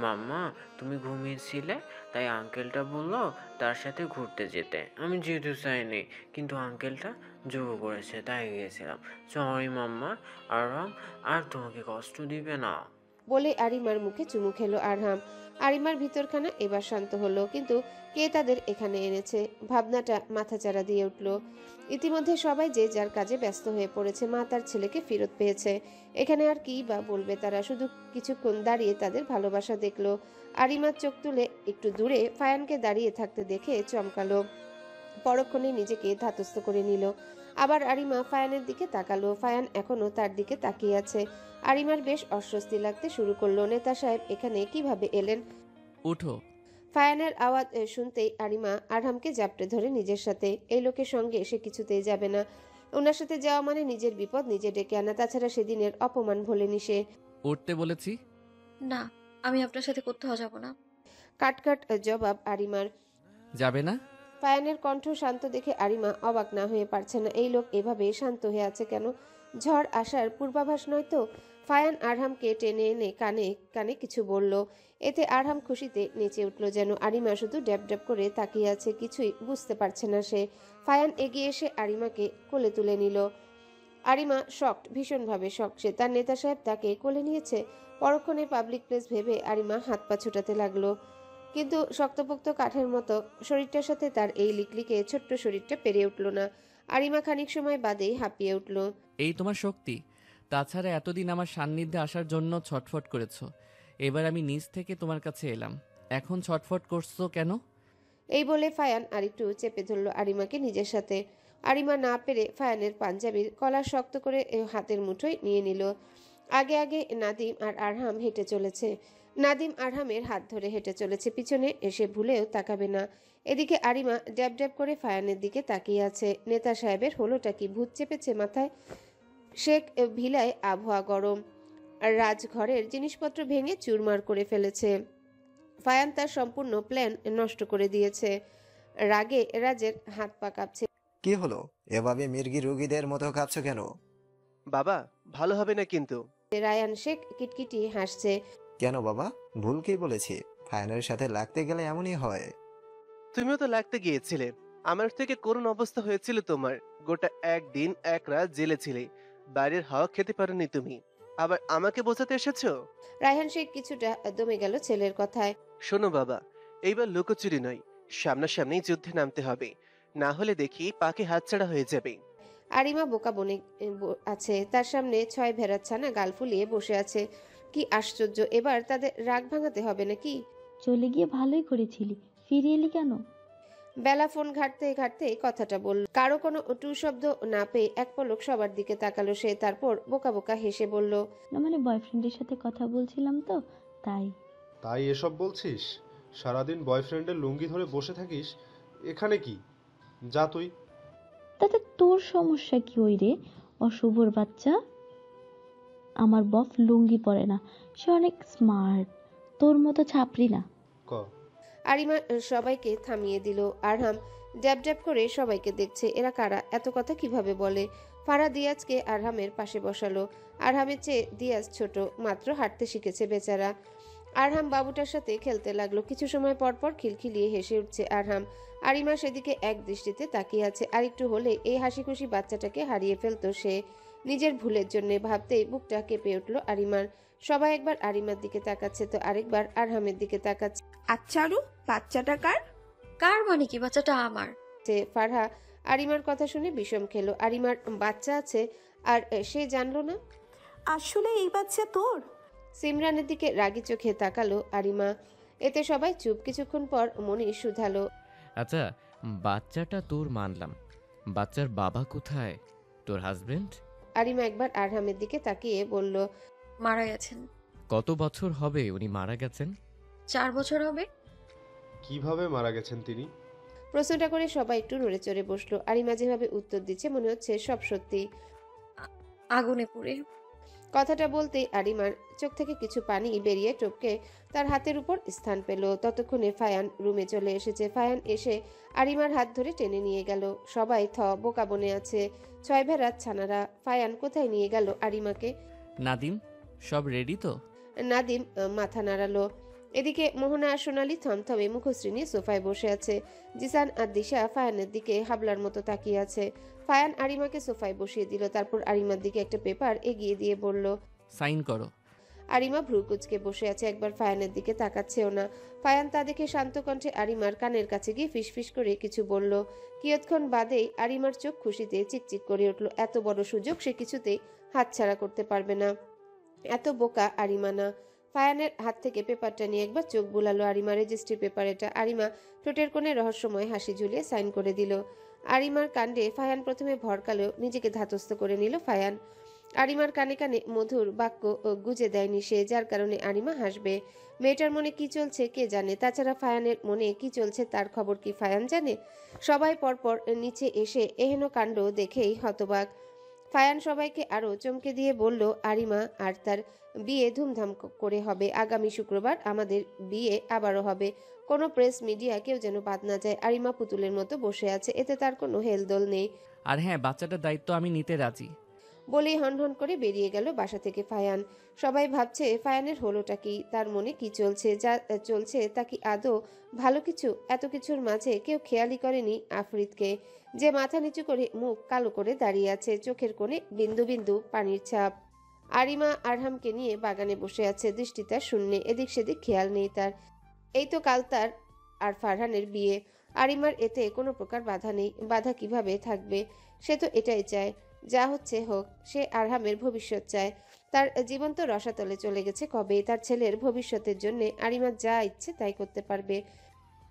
মাম্মা তুমি ঘুমিয়েছিলে, তাই আঙ্কেলটা বললো তার সাথে ঘুরতে যেতে। আমি যেতে চাইনি, কিন্তু আঙ্কেলটা জোর করেছে, তাই গিয়েছিলাম। সরি মাম্মা, আরাম আর তোমাকে কষ্ট দিবে না। বলে আরিমার মুখে চুমু খেলো আরহাম। আরিমার ভিতরখানা এবার শান্ত হলো, কিন্তু কে তাদের এখানে এনেছে ভাবনাটা মাথাচাড়া দিয়ে উঠল। ইতিমধ্যে সবাই যে যার কাজে ব্যস্ত হয়ে পড়েছে। মা তার ছেলেকে ফেরত পেয়েছে। এখানে আর কি বা বলবে তারা? শুধু কিছুক্ষণ দাঁড়িয়ে তাদের ভালোবাসা দেখলো। আরিমার চোখ তুলে একটু দূরে ফায়ানকে দাঁড়িয়ে থাকতে দেখে চমকালো। পরক্ষণে নিজেকে ধাতস্থ করে নিল। আবার আরিমা ফায়ানের দিকে তাকালো। ফায়ান এখনো তার দিকে তাকিয়ে আছে। আরিমার বেশ অস্বস্তি লাগতে শুরু করলো। নেতা সাহেব এখানে কিভাবে এলেন? উঠো। ফায়ানের আওয়াজ শুনতেই আরিমা আরহামকে জাপটে ধরে নিজের সাথে। এই লোকের সঙ্গে সে কিছুতেই যাবে না। ওনার সাথে যাওয়া মানে নিজের বিপদ নিজে ডেকে আনা। তাছাড়া সেদিনের অপমান ভোলেনি সে। উঠতে বলেছি। না, আমি আপনার সাথে কোথাও যাব না। কাটকাট জবাব আরিমার। যাবে না? ফায়ানের কণ্ঠ শান্ত দেখে আরিমা অবাক না হয়ে পারছে না। এই লোক এভাবে শান্ত হয়ে আছে কেন? ঝড় আসার পূর্বাভাস নয় তো? ফায়ান আরহামকে টেনে এনে কানে কানে কিছু বলল। এতে আরহাম খুশিতে নেচে উঠল যেন। আরিমা শুধু ড্যাব ড্যাব করে তাকিয়ে আছে, কিছুই বুঝতে পারছে না সে। ফায়ান এগিয়ে এসে আরিমাকে কোলে তুলে নিল। আরিমা শকড, ভীষণভাবে শক। সে তার নেতা সাহেব তাকে কোলে নিয়েছে। পরক্ষণে পাবলিক প্লেস ভেবে আরিমা হাত পা ছোটাতে লাগলো, কিন্তু শক্তপোক্ত কাঠের মতো শরীরটার সাথে তার এই লিকলিকে ছোট্ট শরীরটা পেরে উঠল না। আরিমা খানিক সময় বাদেই হাঁপিয়ে উঠল। এই তোমার শক্তি? তাছাড়া এতদিন আমার সান্নিধ্যে আসার জন্য ছটফট করেছো, এবার আমি নিজ থেকে তোমার কাছে এলাম, এখন ছটফট করছো কেন? এই বলে ফায়ান আরেকটু চেপে ধরল আরিমাকে নিজের সাথে। আরিমা না পেরে ফায়ানের পাঞ্জাবির কলার শক্ত করে হাতের মুঠোয় নিয়ে নিল। আগে আগে নাদিম আর আরহাম হেঁটে চলেছে। নাদিম আরহামের হাত ধরে হেঁটে চলেছে, পিছনে এসে ভুলেও তাকাবে না। এদিকে আরিমা ড্যাব ড্যাব করে ফায়ানের দিকে তাকিয়ে আছে। নেতা সাহেবের হলোটা কি? ভূত চেপেছে মাথায়? শেখ ভিলায় আবহাওয়া গরম। আর রাজঘরের জিনিসপত্র ভেঙে চুরমার করে ফেলেছে। ফায়ান তার সম্পূর্ণ প্ল্যান নষ্ট করে দিয়েছে। রাগে রাজের হাত পা কাঁপছে। কি হলো? এভাবে মির্গি রুগীদের মতো কাঁপছো কেন? বাবা, ভালো হবে না কিন্তু। রায়ান শেখ কিটকিটি হাসছে। কেন বাবা, ভুল কি বলেছি? ফায়ানের সাথে লাগতে গেলে এমনই হয়। তুমিও তো লাগতে গিয়েছিলে। আমার থেকে করুণ অবস্থা হয়েছিল তোমার। গোটা একদিন এক রাত জেলে ছিলে, বাইরের হাওয়া খেতে পারোনি তুমি, আবার আমাকে বোঝাতে এসেছো? রায়হান শেখ কিছুটা দমে গেল ছেলের কথায়। শোনো বাবা, এইবার লুকোচুরি নয়, সামনাসামনি যুদ্ধে নামতে হবে, না হলে দেখি পাকে হাতছাড়া হয়ে যাবে। আরিমা বোকা বনে আছে, তার সামনে 6 ভেড়ার ছানা গাল ফুলিয়ে বসে আছে। কি আশ্চর্য! এবার তাদের রাগ ভাঙাতে হবে নাকি? চলে গিয়ে ভালোই করেছিলি, ফিরে এলি কেন? বেলা ফোন ঘাটতে ঘাটতে কথাটা বলল। কারো কোনো টু শব্দ না পেয়ে এক পলক সবার দিকে তাকালো সে। তারপর বোকা বোকা হেসে বলল, না মানে বয়ফ্রেন্ডের সাথে কথা বলছিলাম তো তাই। তাই এসব বলছিস? সারাদিন বয়ফ্রেন্ডের লুঙ্গি ধরে বসে থাকিস, এখানে কি? যা তুই। তাতে তোর সমস্যা কি ওই রে অশুভর বাচ্চা? আমার বফ লুঙ্গি পরে না, সে অনেক স্মার্ট, তোর মতো ছাপরি না। ক আরিমা সবাইকে থামিয়ে দিল। আরহাম ড্যাব ড্যাব করে সবাইকে দেখছে। এরা কারা? এত কথা কিভাবে বলে? ফারা দিয়াজকে আরহামের পাশে বসালো। আরহামের চেয়ে দিয়াজ ছোট, মাত্র হাঁটতে শিখেছে বেচারা। আরহাম বাবুটার সাথে খেলতে লাগলো। কিছু সময় পর পর খিলখিলিয়ে হেসে উঠছে আরহাম। আরিমা সেদিকে এক দৃষ্টিতে তাকিয়ে আছে। আরেকটু হলে এই হাসি খুশি বাচ্চাটাকে হারিয়ে ফেলতো সে। নিজের ভুলের জন্য ভাবতেই বুকটা কেঁপে উঠল আরিমার। সবাই একবার আরিমার দিকে তাকাচ্ছে তো আরেকবার আরহামের দিকে তাকাচ্ছে। আচ্ছা আরু, বাচ্চাটা কার? কার মানে কি? বাচ্চাটা আমার। ফারহা আরিমার কথা শুনে বিষম খেলো। আরিমার বাচ্চা আছে আর সে জানলো না? আসলে এই বাচ্চা তোর? সিমরানের দিকে রাগি চোখে তাকালো আরিমা। এতে সবাই চুপ। কিছুক্ষণ পর মনি শুধালো, আচ্ছা, বাচ্চাটা তোর মানলাম, বাচ্চার বাবা কোথায়? তোর হাজবেন্ড? আরিমা একবার আরহামের দিকে তাকিয়ে বলল, মারা গেছেন। কত বছর হবে উনি মারা গেছেন? 4 বছর হবে। কিভাবে মারা গেছেন তিনি? প্রশ্নটা করে সবাই একটু নড়ে চড়ে বসলো। আরিমা যেভাবে উত্তর দিচ্ছে মনে হচ্ছে সব সত্যি। আগুনে পুড়ে। কথাটা বলতেই আরিমার চোখ থেকে কিছু পানি বেরিয়ে টপকে তার হাতের উপর স্থান পেল। ততক্ষণে ফায়ান রুমে চলে এসেছে। ফায়ান এসে আরিমার হাত ধরে টেনে নিয়ে গেল। সবাই বোকা বনে আছে। 6 ভেড়ার ছানারা। ফায়ান কোথায় নিয়ে গেল আরিমাকে? নাদিম, সব রেডি তো? নাদিম মাথা নাড়ালো। এদিকে মোহনা আর সোনালি থমথমে মুখশ্রী নিয়ে সোফায় বসে আছে। জিসান আর দিশা ফায়ানের দিকে হাবলার মতো তাকিয়ে আছে। ফায়ান আরিমাকে সোফায় বসিয়ে দিল। তারপর আরিমার দিকে একটা পেপার এগিয়ে দিয়ে বলল, সাইন করো। আরিমা ভ্রু কুঁচকে বসে আছে। একবার ফায়ানের দিকে তাকাচ্ছেও না। ফায়ান তা দেখে শান্ত কণ্ঠে আরিমার কানের কাছে গিয়ে ফিসফিস করে কিছু বলল। কিয়ৎক্ষণ বাদেই আরিমার চোখ খুশিতে চিকচিক করে উঠল। এত বড় সুযোগ সে কিছুতেই হাতছাড়া করতে পারবে না। এত বোকা আরিমা না। ফায়ানের হাত থেকে পেপারটা নিয়ে একবার চোখ বুলালো আরিমা। রেজিস্ট্রি পেপার এটা। আরিমা ঠোঁটের কোণে রহস্যময় হাসি ঝুলিয়ে সাইন করে দিল। আরিমার কাণ্ডে ফায়ান প্রথমে ভরকালেও নিজেকে ধাতস্থ করে নিল ফায়ান। আরিমার কানে কানে মধুর বাক্য গুজে দেয়নি সে, যার কারণে আরিমা হাসবে। মেয়েটার মনে কি চলছে কে জানে? তাছাড়া ফায়ানের মনে কি চলছে তার খবর কি ফায়ান জানে? সবাই পরপর নিচে এসে এহেন কাণ্ড দেখেই হতবাক। ফায়ান সবাইকে আরো চমকে দিয়ে বলল, আরিমা আর তার বিয়ে ধুমধাম করে হবে। আগামী শুক্রবার আমাদের বিয়ে আবারও হবে। কোনো প্রেস মিডিয়া কেউ যেন বাদ না যায়। আরিমা পুতুলের মতো বসে আছে, এতে তার কোনো হেলদোল নেই। আর হ্যাঁ, বাচ্চাটার দায়িত্ব আমি নিতে রাজি। বলেই হনহন করে বেরিয়ে গেল বাসা থেকে ফায়ান। সবাই ভাবছে ফায়ানের হলোটা কি, তার মনে কি চলছে। যা চলছে তা কি আদৌ ভালো কিছু? এত কিছুর মাঝে কেউ খেয়ালই করেনি আফরিদকে, যে মাথা নিচু করে মুখ কালো করে দাঁড়িয়ে আছে, চোখের কোণে বিন্দু বিন্দু পানির ছাপ। আরিমা আরহামকে নিয়ে বাগানে বসে আছে, দৃষ্টি তার শূন্যে, এদিক সেদিক খেয়াল নেই তার। এই তো কাল তার আর ফারহানের বিয়ে। আরিমার এতে কোনো প্রকার বাধা নেই। বাধা কিভাবে থাকবে? সে তো এটাই চায়, যা হচ্ছে হোক। সে আরহামের ভবিষ্যৎ চায়। তার জীবন তো রসাতলে চলে গেছে কবে। তার ছেলের ভবিষ্যতের জন্য আরিমা যা ইচ্ছে তাই করতে পারবে।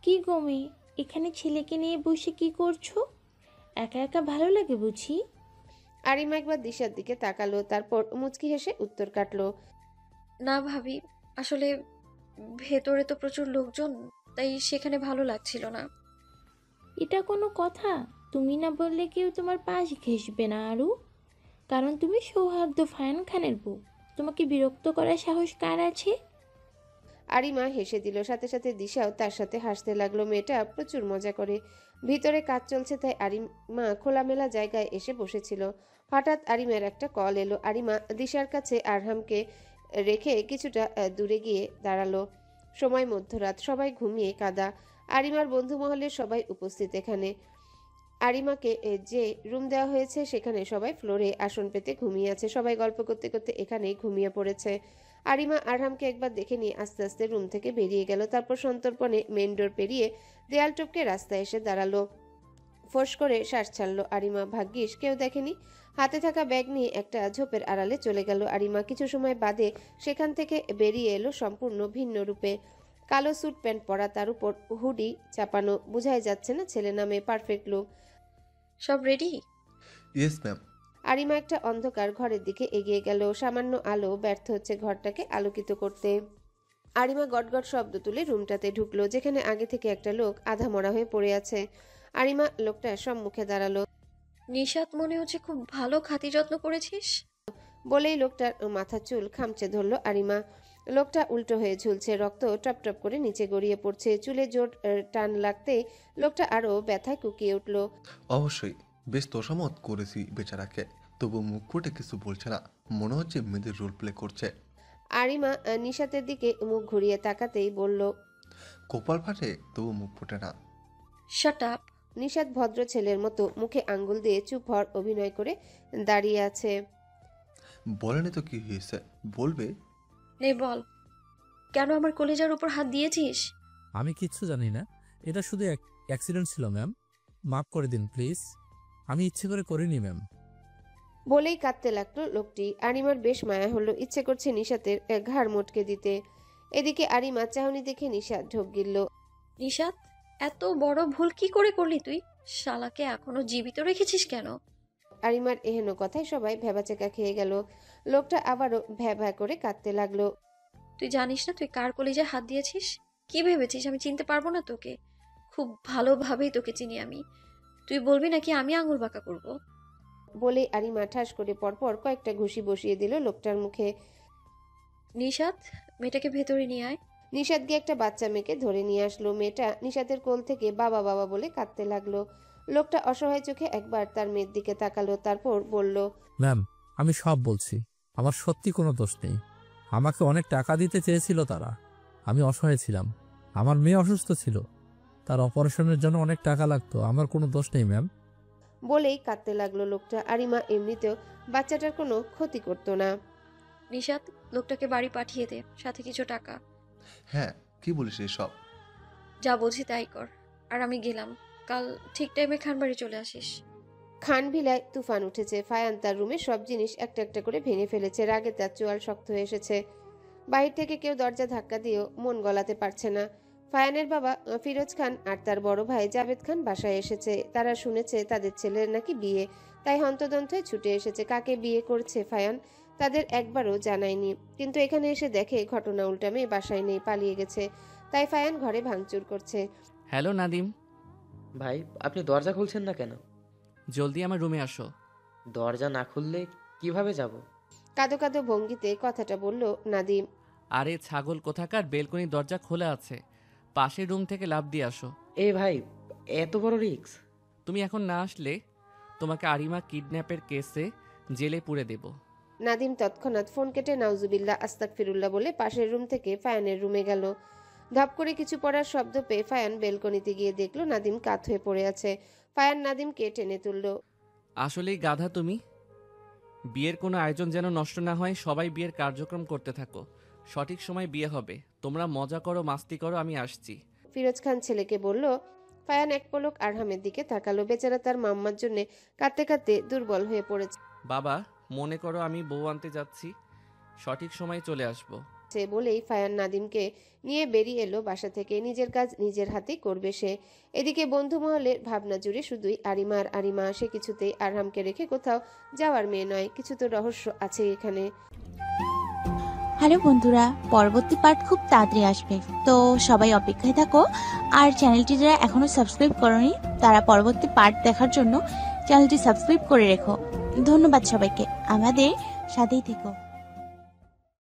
কি গো মেয়ে, এখানে ছেলেকে নিয়ে বসে কি করছো? একা একা ভালো লাগে বুঝি? আরিমা একবার দিশার দিকে তাকালো, তারপর মুচকি হেসে উত্তর কাটলো, না ভাবি, আসলে ভেতরে তো প্রচুর লোকজন, তাই সেখানে ভালো লাগছিল না। এটা কোনো কথা? তুমি না বললে কেউ তোমার পাশ ঘেঁষবে না আরু, কারণ তুমি সৌহার্দ্য ফায়ান খানের বউ। তোমাকে বিরক্ত করার সাহস কার আছে? আরিমা হেসে দিল। সাথে সাথে দিশাও তার সাথে হাসতে লাগলো। মেয়েটা প্রচুর মজা করে। ভিতরে কাজ চলছে তাই আরিমা খোলামেলা জায়গায় এসে বসেছিল। হঠাৎ আরিমার একটা কল এলো। আরিমা দিশার কাছে আরহামকে রেখে কিছুটা দূরে গিয়ে দাঁড়ালো। সময় মধ্যরাত, সবাই ঘুমিয়ে কাদা। আরিমার বন্ধু মহলের সবাই উপস্থিত এখানে। আরিমাকে যে রুম দেওয়া হয়েছে সেখানে সবাই ফ্লোরে আসন পেতে ঘুমিয়ে আছে। সবাই গল্প করতে করতে এখানেই ঘুমিয়ে পড়েছে। আরিমা আরহামকে একবার দেখে নিয়ে আস্তে আস্তে রুম থেকে বেরিয়ে গেল। তারপর সন্তর্পণে মেন ডোর পেরিয়ে দেয়াল টপকে রাস্তায় এসে দাঁড়ালো। ফোঁস করে শ্বাস ছাড়লো আরিমা। ভাগ্যিস কেউ দেখেনি। হাতে থাকা ব্যাগ নিয়ে একটা ঝোপের আড়ালে চলে গেল আরিমা। কিছু সময় বাদে সেখান থেকে বেরিয়ে এলো সম্পূর্ণ ভিন্ন রূপে। কালো স্যুট প্যান্ট পরা, তার উপর হুডি চাপানো, বোঝাই যাচ্ছে না ছেলে নামে। Perfect look. সব রেডি? Yes ma'am. আরিমা একটা অন্ধকার ঘরের দিকে এগিয়ে গেল। সামান্য আলো ব্যর্থ হচ্ছে ঘরটাকে আলোকিত করতে। আরিমা গটগট শব্দ তুলে রুমটাতে ঢুকলো, যেখানে আগে থেকে একটা লোক আধা মরা হয়ে পড়ে আছে। আরিমা লোকটার সম্মুখে দাঁড়ালো। নিশাত মনে হচ্ছে খুব ভালো খাতি যত্ন করেছিস। বলেই লোকটার মাথার চুল খামচে ধরলো আরিমা। লোকটা উল্টো হয়ে ঝুলছে, রক্ত টপ টপ করে নিচে গড়িয়ে পড়ছে। চুলে জোর টান লাগতেই লোকটা আরো ব্যথায় কুকিয়ে উঠল। অবশ্যই বেশ তোষামত করেছি বেচারাকে, তবু মুখ ফুটে কিছু বলছে না, মনে হচ্ছে মেয়েদের রোল প্লে করছে। আরিমা নিশাতের দিকে মুখ ঘুরিয়ে তাকাতেই বলল, কপাল ফাটে তবু মুখ ফুটে না। Shut up. নিশাত ভদ্র ছেলের মতো মুখে আঙ্গুল দিয়ে চুপ হওয়ার অভিনয় করে দাঁড়িয়ে আছে। বলেনি তো কি হয়েছে, বলবে? নে বল, কেন আমার কলেজার উপর হাত দিয়েছিস? আমি কিচ্ছু জানি না, এটা শুধু অ্যাক্সিডেন্ট ছিল ম্যাম, মাফ করে দিন প্লিজ, আমি ইচ্ছে করে করিনি ম্যাম। বলেই কাঁদতে লাগলো লোকটি। আরিমার বেশ মায়া হলো, ইচ্ছে করছে নিশাতের ঘাড় মোটকে দিতে। এদিকে আরিমা চাহনি দেখে নিশাত ঢোক গিলল। নিশাত, এত বড় ভুল কি করে করলি তুই? শালাকে এখনো জীবিত রেখেছিস কেন? আরিমার এহেন কথায় সবাই ভ্যাবাচেকা খেয়ে গেল। লোকটা আবারও ভ্যা করে কাঁদতে লাগলো। তুই জানিস না তুই কার কলেজায় হাত দিয়েছিস? কি ভেবেছিস আমি চিনতে পারবো না তোকে? খুব ভালোভাবেই তোকে চিনি আমি। তুই বলবি নাকি আমি আঙুল বাঁকা করব? বলেই আরিমা ঠাস করে পরপর কয়েকটা ঘুষি বসিয়ে দিল লোকটার মুখে। নিশাত, মেয়েটাকে ভেতরে নিয়ে আয়। নিশাত গিয়ে একটা বাচ্চা মেয়েকে ধরে নিয়ে আসলো। মেয়েটা নিশাতের কোল থেকে বাবা বাবা বলে কাঁদতে লাগলো। লোকটা অসহায় চোখে একবার তার মেয়ের দিকে তাকালো, তারপর বলল, ম্যাম আমি সব বলছি, আমার সত্যি কোনো দোষ নেই। আমাকে অনেক টাকা দিতে চেয়েছিল তারা, আমি অসহায় ছিলাম। আমার মেয়ে অসুস্থ ছিল, তার অপারেশনের জন্য অনেক টাকা লাগতো, আমার কোনো দোষ নেই ম্যাম। বলেই কাঁদতে লাগলো লোকটা। আরিমা এমনিতেও বাচ্চাটার কোনো ক্ষতি করতো না। নিশাত, লোকটাকে বাড়ি পাঠিয়ে দে, সাথে কিছু টাকা। হ্যাঁ, কি বলিস এসব? যা বলছি তাই কর। আর আমি গেলাম, কাল ঠিক টাইমে খানবাড়ি চলে আসিস। খানভিলায় তুফান উঠেছে। ফায়ান তার রুমে সব জিনিস একটা একটা করে ভেঙে ফেলেছে। রাগে তার চোয়াল শক্ত হয়ে এসেছে। বাহির থেকে কেউ দরজা ধাক্কা দিয়েও মন গলাতে পারছে না। ফায়ানের বাবা ফিরোজ খান আর তার বড় ভাই জাভেদ খান বাসায় এসেছে। তারা শুনেছে তাদের ছেলের নাকি বিয়ে, তাই হন্তদন্ত হয়ে ছুটে এসেছে। কাকে বিয়ে করছে ফায়ান তাদের একবারও জানায়নি, কিন্তু এখানে এসে দেখে ঘটনা উল্টা, মেয়ে বাসায় নেই, পালিয়ে গেছে। তাই ফায়ান ঘরে ভাঙচুর করছে। হ্যালো নাদিম ভাই, আপনি দরজা খুলছেন না কেন? জলদি আমার রুমে আসো। দরজা না খুললে কিভাবে যাব? কাঁদো কাঁদো ভঙ্গিতে কথাটা বলল নাদিম। আরে ছাগল কোথাকার, বেলকনি দরজা খোলা আছে, পাশের রুম থেকে লাফ দিয়ে আসো। এ ভাই, এত বড় রিস্ক? তুমি এখন না আসলে তোমাকে আরিমা কিডন্যাপের কেসে জেলে পুরে দেব। নাদিম তৎক্ষণাৎ ফোন কেটে নাউজুবিল্লাহ আস্তাগফিরুল্লাহ বলে পাশের রুম থেকে ফায়ানের রুমে গেল। ধপ করে কিছু পড়ার শব্দ পেয়ে ফায়ান বেলকনিতে গিয়ে দেখলো নাদিম কাত হয়ে পড়ে আছে। ফায়ান নাদিমকে টেনে তুলল। আসলেই গাধা তুমি। বিয়ের কোনো আয়োজন যেন নষ্ট না হয়, সবাই বিয়ের কার্যক্রম করতে থাকো, সঠিক সময় বিয়ে হবে। তোমরা মজা করো, মাস্তি করো, আমি আসছি। ফিরোজ খান ছেলেকে বলল। ফায়ান এক পলক আরহামের দিকে তাকালো। বেচারা তার মাম্মার জন্য কাঁদতে কাঁদতে দুর্বল হয়ে পড়েছে। বাবা, মনে করো আমি বউ আনতে যাচ্ছি, সঠিক সময় চলে আসবো। বলেই ফায়ান নাদিমকে নিয়ে বেরিয়ে এলো বাসা থেকে। নিজের কাজ নিজের হাতেই করবে সে। এদিকে বন্ধু মহলের ভাবনা জুড়ে শুধুই আরিমা আর আরিমা। সে কিছুতেই আরহামকে রেখে কোথাও যাওয়ার মেয়ে নয়, কিছু তো রহস্য আছে এখানে। হ্যালো বন্ধুরা, পরবর্তী পার্ট খুব তাড়াতাড়ি আসবে, তো সবাই অপেক্ষায় থাকো। আর চ্যানেলটি যারা এখনো সাবস্ক্রাইব করোনি তারা পরবর্তী পার্ট দেখার জন্য চ্যানেলটি সাবস্ক্রাইব করে রেখো। ধন্যবাদ সবাইকে, আমাদের সাথেই থেকো।